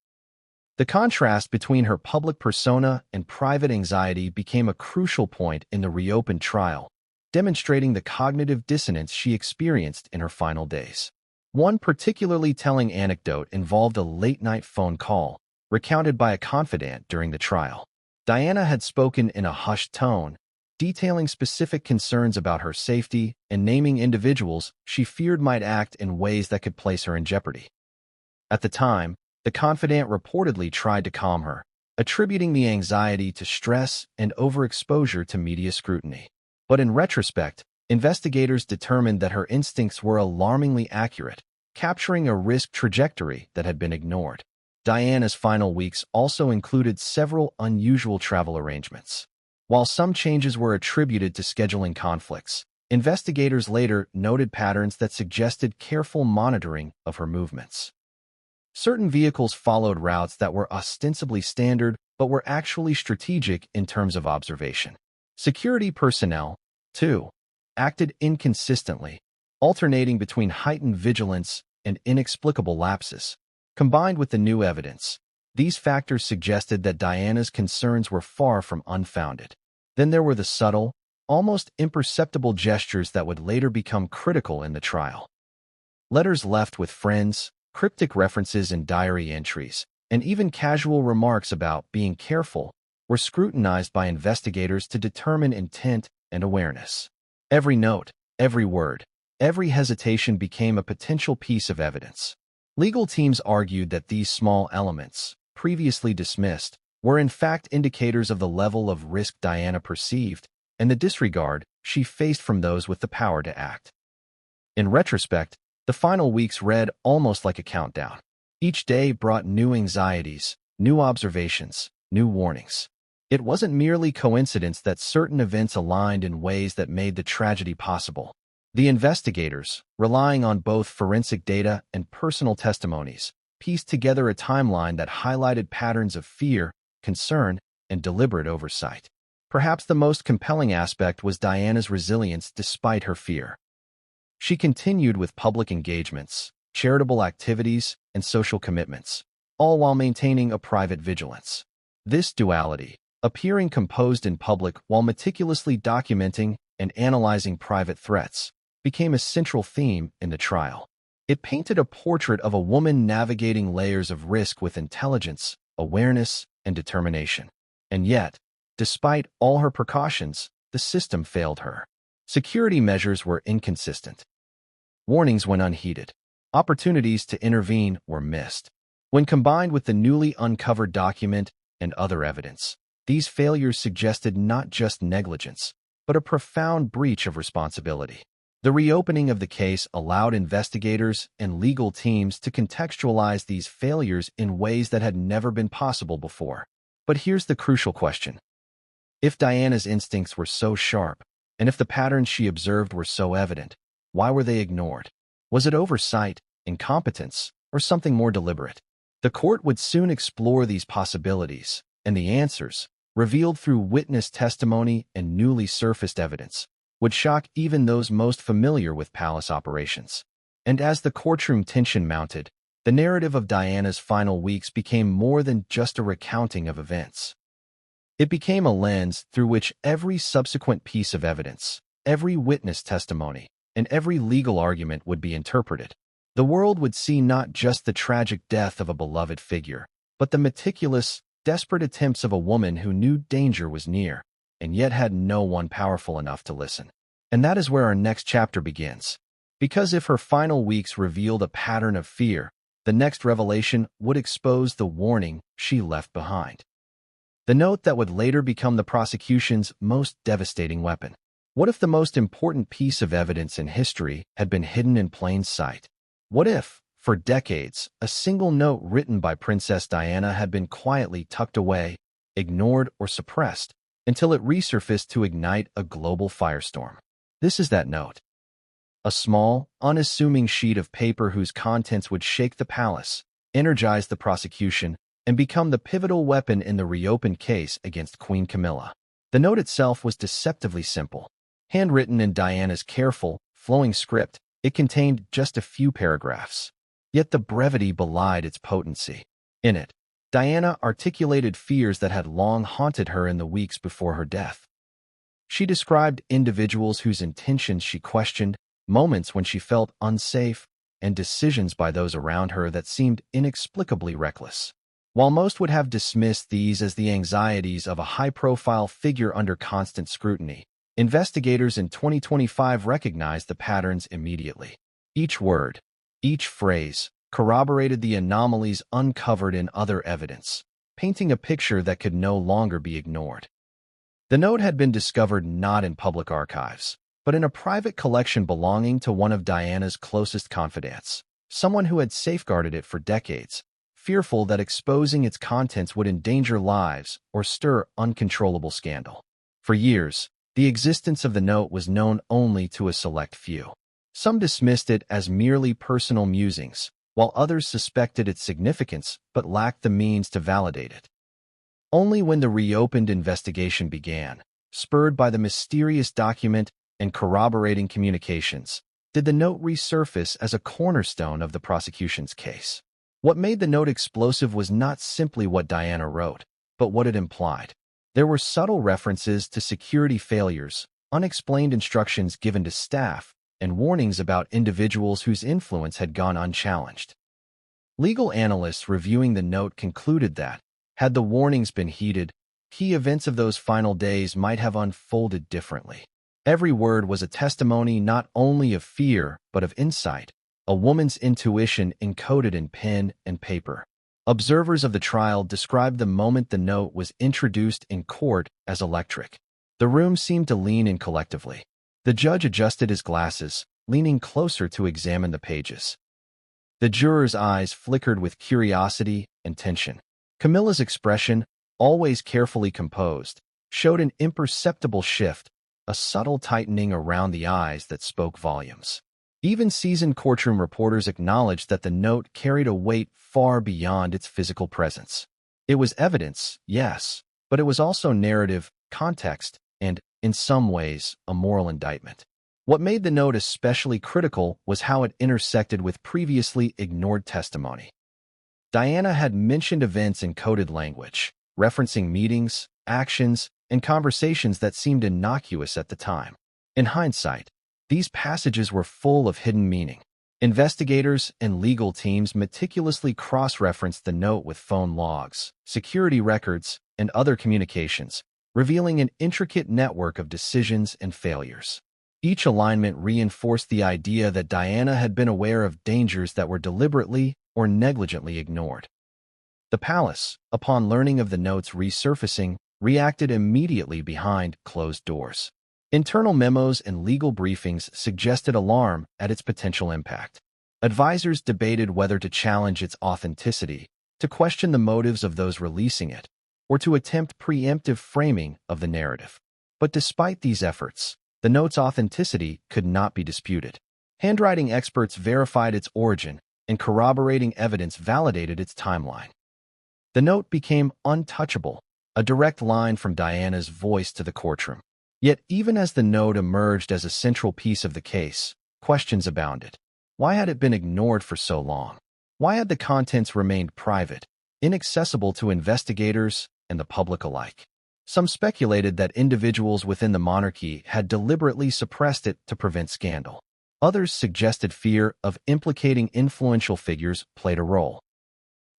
The contrast between her public persona and private anxiety became a crucial point in the reopened trial, demonstrating the cognitive dissonance she experienced in her final days. One particularly telling anecdote involved a late-night phone call, recounted by a confidant during the trial. Diana had spoken in a hushed tone, detailing specific concerns about her safety and naming individuals she feared might act in ways that could place her in jeopardy. At the time, the confidant reportedly tried to calm her, attributing the anxiety to stress and overexposure to media scrutiny. But in retrospect, investigators determined that her instincts were alarmingly accurate, capturing a risk trajectory that had been ignored. Diana's final weeks also included several unusual travel arrangements. While some changes were attributed to scheduling conflicts, Investigators later noted patterns that suggested careful monitoring of her movements. Certain vehicles followed routes that were ostensibly standard but were actually strategic in terms of observation. Security personnel, too, acted inconsistently, alternating between heightened vigilance and inexplicable lapses. Combined with the new evidence, these factors suggested that Diana's concerns were far from unfounded. Then there were the subtle, almost imperceptible gestures that would later become critical in the trial. Letters left with friends, cryptic references in diary entries, and even casual remarks about being careful were scrutinized by investigators to determine intent and awareness. Every note, every word, every hesitation became a potential piece of evidence. Legal teams argued that these small elements, previously dismissed, were in fact indicators of the level of risk Diana perceived and the disregard she faced from those with the power to act. In retrospect, the final weeks read almost like a countdown. Each day brought new anxieties, new observations, new warnings. It wasn't merely coincidence that certain events aligned in ways that made the tragedy possible. The investigators, relying on both forensic data and personal testimonies, pieced together a timeline that highlighted patterns of fear, concern, and deliberate oversight. Perhaps the most compelling aspect was Diana's resilience despite her fear. She continued with public engagements, charitable activities, and social commitments, all while maintaining a private vigilance. This duality, appearing composed in public while meticulously documenting and analyzing private threats, became a central theme in the trial. It painted a portrait of a woman navigating layers of risk with intelligence, awareness, and determination. And yet, despite all her precautions, the system failed her. Security measures were inconsistent. Warnings went unheeded. Opportunities to intervene were missed. When combined with the newly uncovered document and other evidence, these failures suggested not just negligence, but a profound breach of responsibility. The reopening of the case allowed investigators and legal teams to contextualize these failures in ways that had never been possible before. But here's the crucial question. If Diana's instincts were so sharp, and if the patterns she observed were so evident, why were they ignored? Was it oversight, incompetence, or something more deliberate? The court would soon explore these possibilities, and the answers, revealed through witness testimony and newly surfaced evidence, would shock even those most familiar with palace operations. And as the courtroom tension mounted, the narrative of Diana's final weeks became more than just a recounting of events. It became a lens through which every subsequent piece of evidence, every witness testimony, and every legal argument would be interpreted. The world would see not just the tragic death of a beloved figure, but the meticulous, desperate attempts of a woman who knew danger was near, and yet had no one powerful enough to listen. And that is where our next chapter begins. Because if her final weeks revealed a pattern of fear, the next revelation would expose the warning she left behind. The note that would later become the prosecution's most devastating weapon. What if the most important piece of evidence in history had been hidden in plain sight? What if, for decades, a single note written by Princess Diana had been quietly tucked away, ignored, or suppressed, until it resurfaced to ignite a global firestorm? This is that note. A small, unassuming sheet of paper whose contents would shake the palace, energize the prosecution, and become the pivotal weapon in the reopened case against Queen Camilla. The note itself was deceptively simple. Handwritten in Diana's careful, flowing script, it contained just a few paragraphs. Yet the brevity belied its potency. In it, Diana articulated fears that had long haunted her in the weeks before her death. She described individuals whose intentions she questioned, moments when she felt unsafe, and decisions by those around her that seemed inexplicably reckless. While most would have dismissed these as the anxieties of a high-profile figure under constant scrutiny, investigators in 2025 recognized the patterns immediately. Each word, each phrase, corroborated the anomalies uncovered in other evidence, painting a picture that could no longer be ignored. The note had been discovered not in public archives, but in a private collection belonging to one of Diana's closest confidants, someone who had safeguarded it for decades, fearful that exposing its contents would endanger lives or stir uncontrollable scandal. For years, The existence of the note was known only to a select few. Some dismissed it as merely personal musings, while others suspected its significance but lacked the means to validate it. Only when the reopened investigation began, spurred by the mysterious document and corroborating communications, did the note resurface as a cornerstone of the prosecution's case. What made the note explosive was not simply what Diana wrote, but what it implied. There were subtle references to security failures, unexplained instructions given to staff, and warnings about individuals whose influence had gone unchallenged. Legal analysts reviewing the note concluded that, had the warnings been heeded, key events of those final days might have unfolded differently. Every word was a testimony not only of fear but of insight, a woman's intuition encoded in pen and paper. Observers of the trial described the moment the note was introduced in court as electric. The room seemed to lean in collectively. The judge adjusted his glasses, leaning closer to examine the pages. The jurors' eyes flickered with curiosity and tension. Camilla's expression, always carefully composed, showed an imperceptible shift, a subtle tightening around the eyes that spoke volumes. Even seasoned courtroom reporters acknowledged that the note carried a weight far beyond its physical presence. It was evidence, yes, but it was also narrative, context, and, in some ways, a moral indictment. What made the note especially critical was how it intersected with previously ignored testimony. Diana had mentioned events in coded language, referencing meetings, actions, and conversations that seemed innocuous at the time. In hindsight, these passages were full of hidden meaning. Investigators and legal teams meticulously cross-referenced the note with phone logs, security records, and other communications, revealing an intricate network of decisions and failures. Each alignment reinforced the idea that Diana had been aware of dangers that were deliberately or negligently ignored. The palace, upon learning of the note's resurfacing, reacted immediately behind closed doors. Internal memos and legal briefings suggested alarm at its potential impact. Advisors debated whether to challenge its authenticity, to question the motives of those releasing it, or to attempt preemptive framing of the narrative. But despite these efforts, the note's authenticity could not be disputed. Handwriting experts verified its origin, and corroborating evidence validated its timeline. The note became untouchable, a direct line from Diana's voice to the courtroom. Yet even as the note emerged as a central piece of the case, questions abounded. Why had it been ignored for so long? Why had the contents remained private, inaccessible to investigators and the public alike? Some speculated that individuals within the monarchy had deliberately suppressed it to prevent scandal. Others suggested fear of implicating influential figures played a role.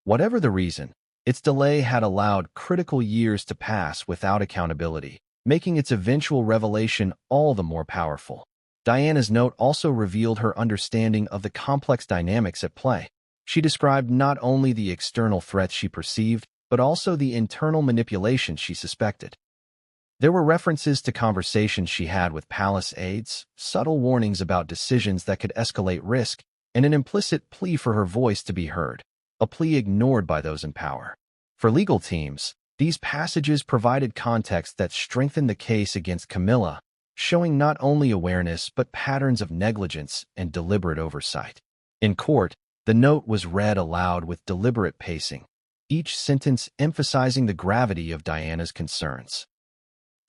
Whatever the reason, its delay had allowed critical years to pass without accountability, making its eventual revelation all the more powerful. Diana's note also revealed her understanding of the complex dynamics at play. She described not only the external threats she perceived, but also the internal manipulation she suspected. There were references to conversations she had with palace aides, subtle warnings about decisions that could escalate risk, and an implicit plea for her voice to be heard, a plea ignored by those in power. For legal teams, these passages provided context that strengthened the case against Camilla, showing not only awareness but patterns of negligence and deliberate oversight. In court, the note was read aloud with deliberate pacing, each sentence emphasizing the gravity of Diana's concerns.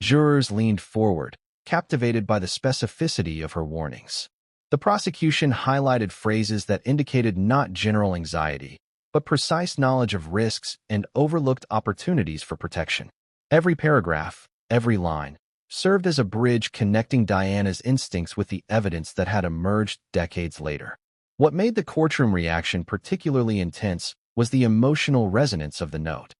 Jurors leaned forward, captivated by the specificity of her warnings. The prosecution highlighted phrases that indicated not general anxiety, but precise knowledge of risks and overlooked opportunities for protection. Every paragraph, every line, served as a bridge connecting Diana's instincts with the evidence that had emerged decades later. What made the courtroom reaction particularly intense was the emotional resonance of the note.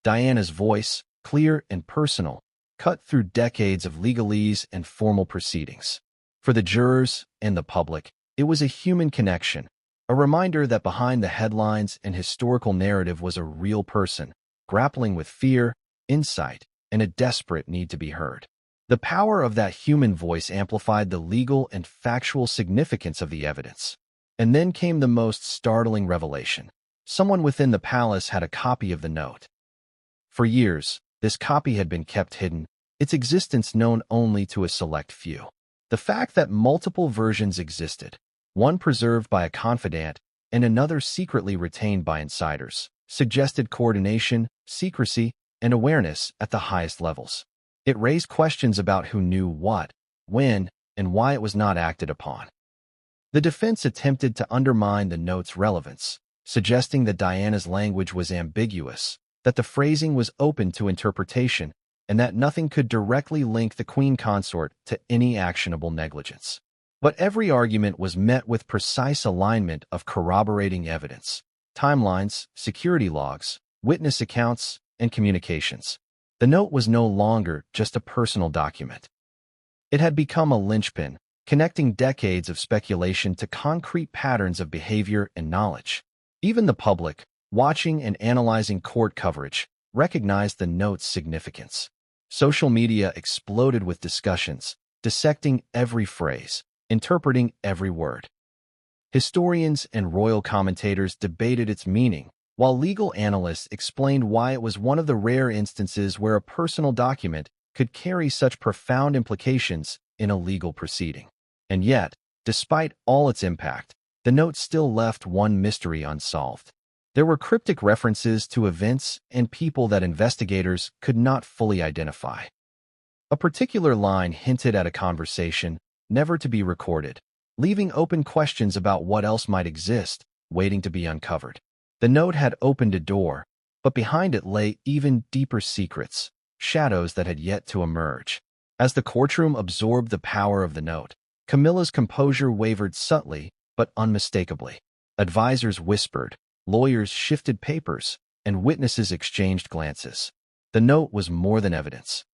Diana's voice, clear and personal, cut through decades of legalese and formal proceedings. For the jurors and the public, it was a human connection, a reminder that behind the headlines and historical narrative was a real person, grappling with fear, insight, and a desperate need to be heard. The power of that human voice amplified the legal and factual significance of the evidence. And then came the most startling revelation. Someone within the palace had a copy of the note. For years, this copy had been kept hidden, its existence known only to a select few. The fact that multiple versions existed, one preserved by a confidant and another secretly retained by insiders, suggested coordination, secrecy, and awareness at the highest levels. It raised questions about who knew what, when, and why it was not acted upon. The defense attempted to undermine the note's relevance, suggesting that Diana's language was ambiguous, that the phrasing was open to interpretation, and that nothing could directly link the queen consort to any actionable negligence. But every argument was met with precise alignment of corroborating evidence, timelines, security logs, witness accounts, and communications. The note was no longer just a personal document. It had become a linchpin, connecting decades of speculation to concrete patterns of behavior and knowledge. Even the public, watching and analyzing court coverage, recognized the note's significance. Social media exploded with discussions, dissecting every phrase, interpreting every word. Historians and royal commentators debated its meaning, while legal analysts explained why it was one of the rare instances where a personal document could carry such profound implications in a legal proceeding. And yet, despite all its impact, the note still left one mystery unsolved. There were cryptic references to events and people that investigators could not fully identify. A particular line hinted at a conversation, never to be recorded, leaving open questions about what else might exist, waiting to be uncovered. The note had opened a door, but behind it lay even deeper secrets, shadows that had yet to emerge. As the courtroom absorbed the power of the note, Camilla's composure wavered subtly but unmistakably. Advisors whispered, lawyers shifted papers, and witnesses exchanged glances. The note was more than evidence.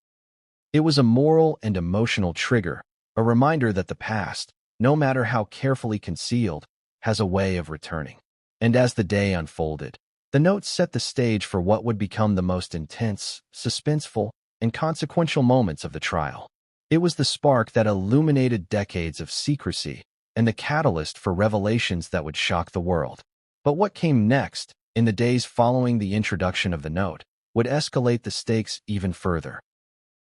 It was a moral and emotional trigger, a reminder that the past, no matter how carefully concealed, has a way of returning. And as the day unfolded, the note set the stage for what would become the most intense, suspenseful, and consequential moments of the trial. It was the spark that illuminated decades of secrecy and the catalyst for revelations that would shock the world. But what came next, in the days following the introduction of the note, would escalate the stakes even further.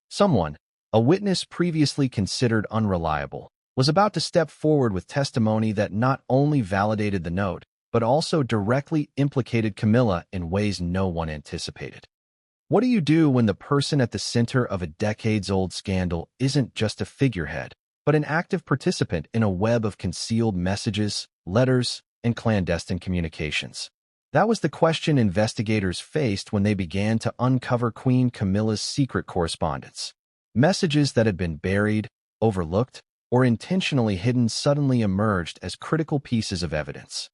Someone, a witness previously considered unreliable, was about to step forward with testimony that not only validated the note, but also directly implicated Camilla in ways no one anticipated. What do you do when the person at the center of a decades-old scandal isn't just a figurehead, but an active participant in a web of concealed messages, letters, and clandestine communications? That was the question investigators faced when they began to uncover Queen Camilla's secret correspondence. Messages that had been buried, overlooked, or intentionally hidden suddenly emerged as critical pieces of evidence.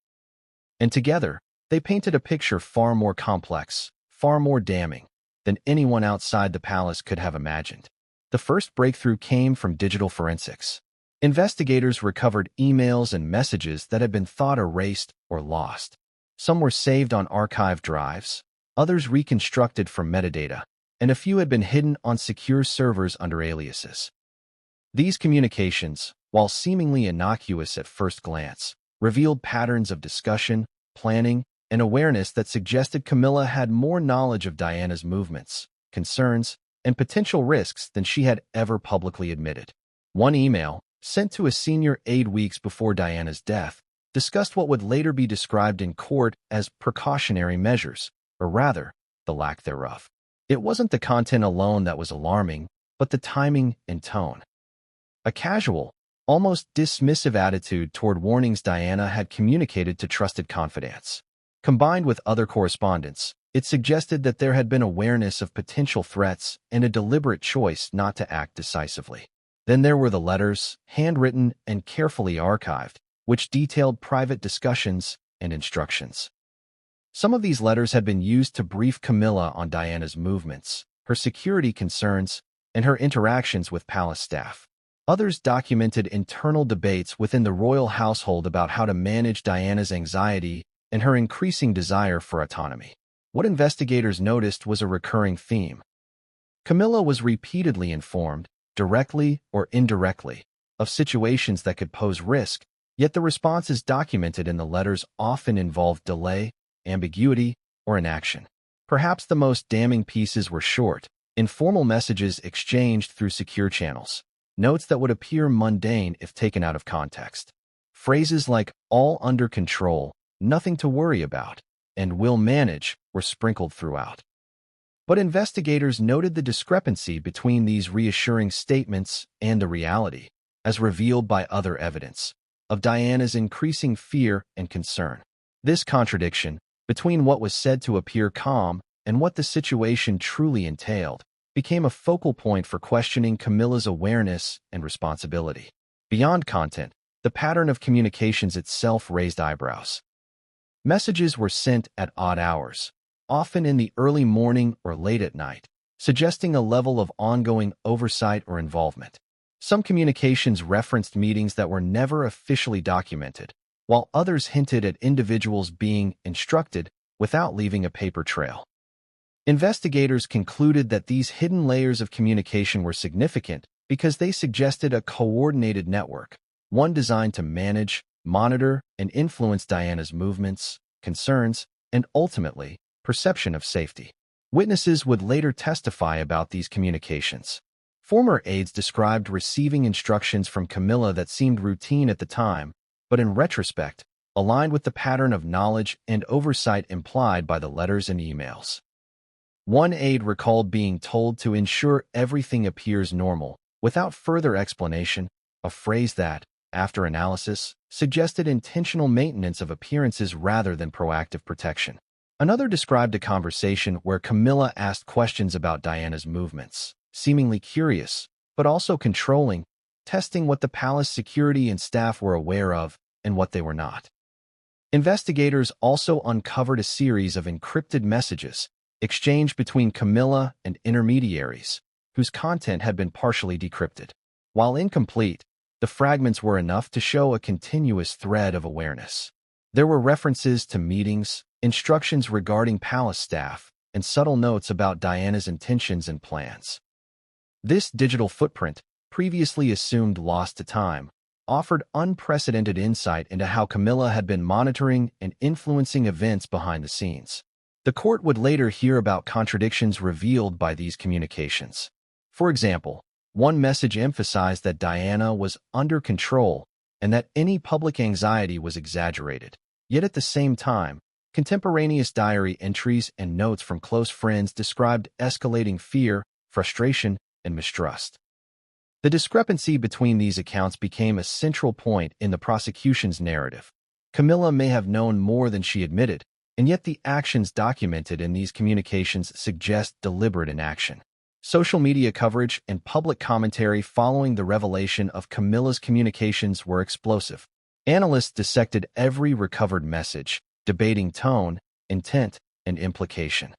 And together, they painted a picture far more complex, far more damning, than anyone outside the palace could have imagined. The first breakthrough came from digital forensics. Investigators recovered emails and messages that had been thought erased or lost. Some were saved on archive drives, others reconstructed from metadata, and a few had been hidden on secure servers under aliases. These communications, while seemingly innocuous at first glance, revealed patterns of discussion, planning, and awareness that suggested Camilla had more knowledge of Diana's movements, concerns, and potential risks than she had ever publicly admitted. One email, sent to a senior aide weeks before Diana's death, discussed what would later be described in court as precautionary measures, or rather, the lack thereof. It wasn't the content alone that was alarming, but the timing and tone. A casual, almost dismissive attitude toward warnings Diana had communicated to trusted confidants. Combined with other correspondence, it suggested that there had been awareness of potential threats and a deliberate choice not to act decisively. Then there were the letters, handwritten and carefully archived, which detailed private discussions and instructions. Some of these letters had been used to brief Camilla on Diana's movements, her security concerns, and her interactions with palace staff. Others documented internal debates within the royal household about how to manage Diana's anxiety and her increasing desire for autonomy. What investigators noticed was a recurring theme. Camilla was repeatedly informed, directly or indirectly, of situations that could pose risk, yet the responses documented in the letters often involved delay, ambiguity, or inaction. Perhaps the most damning pieces were short, informal messages exchanged through secure channels, notes that would appear mundane if taken out of context. Phrases like "all under control," "nothing to worry about," and "we'll manage" were sprinkled throughout. But investigators noted the discrepancy between these reassuring statements and the reality, as revealed by other evidence, of Diana's increasing fear and concern. This contradiction, between what was said to appear calm and what the situation truly entailed, became a focal point for questioning Camilla's awareness and responsibility. Beyond content, the pattern of communications itself raised eyebrows. Messages were sent at odd hours, often in the early morning or late at night, suggesting a level of ongoing oversight or involvement. Some communications referenced meetings that were never officially documented, while others hinted at individuals being instructed without leaving a paper trail. Investigators concluded that these hidden layers of communication were significant because they suggested a coordinated network, one designed to manage, monitor, and influence Diana's movements, concerns, and ultimately, perception of safety. Witnesses would later testify about these communications. Former aides described receiving instructions from Camilla that seemed routine at the time, but in retrospect, aligned with the pattern of knowledge and oversight implied by the letters and emails. One aide recalled being told to ensure everything appears normal, without further explanation, a phrase that, after analysis, suggested intentional maintenance of appearances rather than proactive protection. Another described a conversation where Camilla asked questions about Diana's movements, seemingly curious, but also controlling, testing what the palace security and staff were aware of and what they were not. Investigators also uncovered a series of encrypted messages exchanged between Camilla and intermediaries, whose content had been partially decrypted. While incomplete, the fragments were enough to show a continuous thread of awareness. There were references to meetings, instructions regarding palace staff, and subtle notes about Diana's intentions and plans. This digital footprint, previously assumed lost to time, offered unprecedented insight into how Camilla had been monitoring and influencing events behind the scenes. The court would later hear about contradictions revealed by these communications. For example, one message emphasized that Diana was under control and that any public anxiety was exaggerated. Yet at the same time, contemporaneous diary entries and notes from close friends described escalating fear, frustration, and mistrust. The discrepancy between these accounts became a central point in the prosecution's narrative. Camilla may have known more than she admitted, and yet the actions documented in these communications suggest deliberate inaction. Social media coverage and public commentary following the revelation of Camilla's communications were explosive. Analysts dissected every recovered message, debating tone, intent, and implication.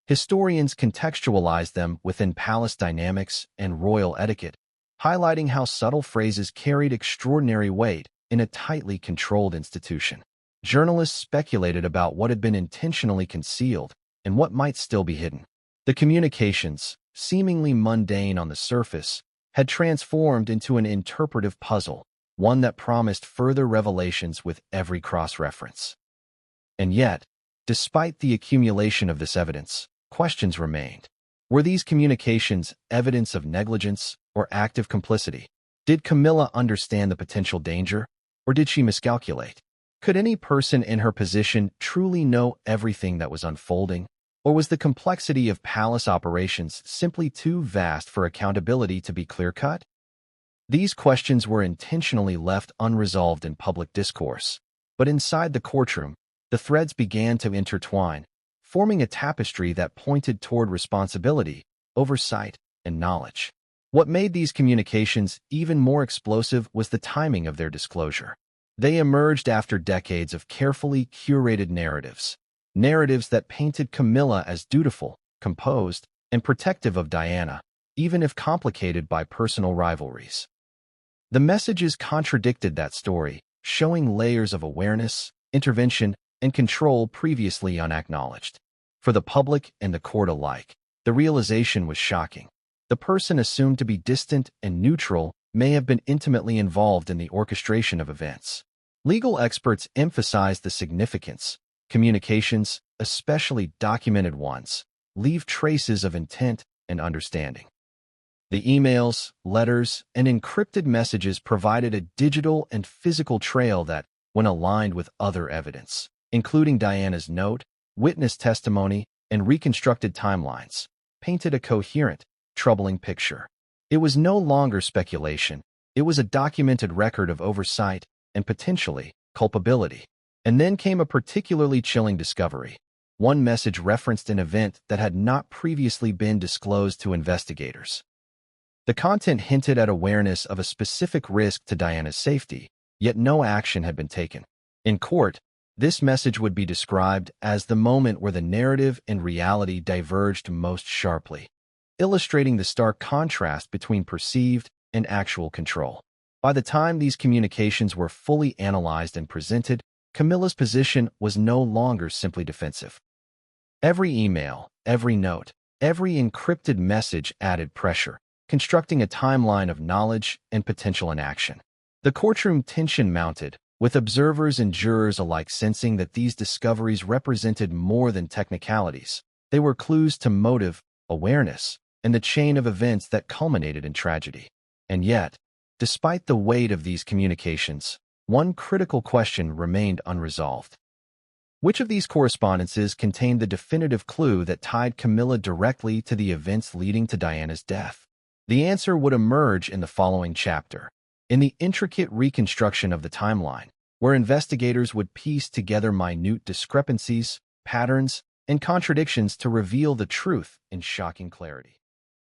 Historians contextualized them within palace dynamics and royal etiquette, highlighting how subtle phrases carried extraordinary weight in a tightly controlled institution. Journalists speculated about what had been intentionally concealed and what might still be hidden. The communications, seemingly mundane on the surface, had transformed into an interpretive puzzle, one that promised further revelations with every cross-reference. And yet, despite the accumulation of this evidence, questions remained. Were these communications evidence of negligence or active complicity? Did Camilla understand the potential danger, or did she miscalculate? Could any person in her position truly know everything that was unfolding? Or was the complexity of palace operations simply too vast for accountability to be clear-cut? These questions were intentionally left unresolved in public discourse, but inside the courtroom, the threads began to intertwine, forming a tapestry that pointed toward responsibility, oversight, and knowledge. What made these communications even more explosive was the timing of their disclosure. They emerged after decades of carefully curated narratives that painted Camilla as dutiful, composed, and protective of Diana, even if complicated by personal rivalries. The messages contradicted that story, showing layers of awareness, intervention, and control previously unacknowledged. For the public and the court alike, the realization was shocking. The person assumed to be distant and neutral may have been intimately involved in the orchestration of events. Legal experts emphasized the significance. Communications, especially documented ones, leave traces of intent, and understanding. The emails, letters, and encrypted messages provided a digital and physical trail that, when aligned with other evidence, including Diana's note, witness testimony, and reconstructed timelines, painted a coherent, troubling picture. It was no longer speculation. It was a documented record of oversight and, potentially, culpability. And then came a particularly chilling discovery. One message referenced an event that had not previously been disclosed to investigators. The content hinted at awareness of a specific risk to Diana's safety, yet no action had been taken. In court, this message would be described as the moment where the narrative and reality diverged most sharply, illustrating the stark contrast between perceived and actual control. By the time these communications were fully analyzed and presented, Camilla's position was no longer simply defensive. Every email, every note, every encrypted message added pressure, constructing a timeline of knowledge and potential inaction. The courtroom tension mounted, with observers and jurors alike sensing that these discoveries represented more than technicalities. They were clues to motive, awareness, and the chain of events that culminated in tragedy. And yet, despite the weight of these communications, one critical question remained unresolved. Which of these correspondences contained the definitive clue that tied Camilla directly to the events leading to Diana's death? The answer would emerge in the following chapter, in the intricate reconstruction of the timeline, where investigators would piece together minute discrepancies, patterns, and contradictions to reveal the truth in shocking clarity.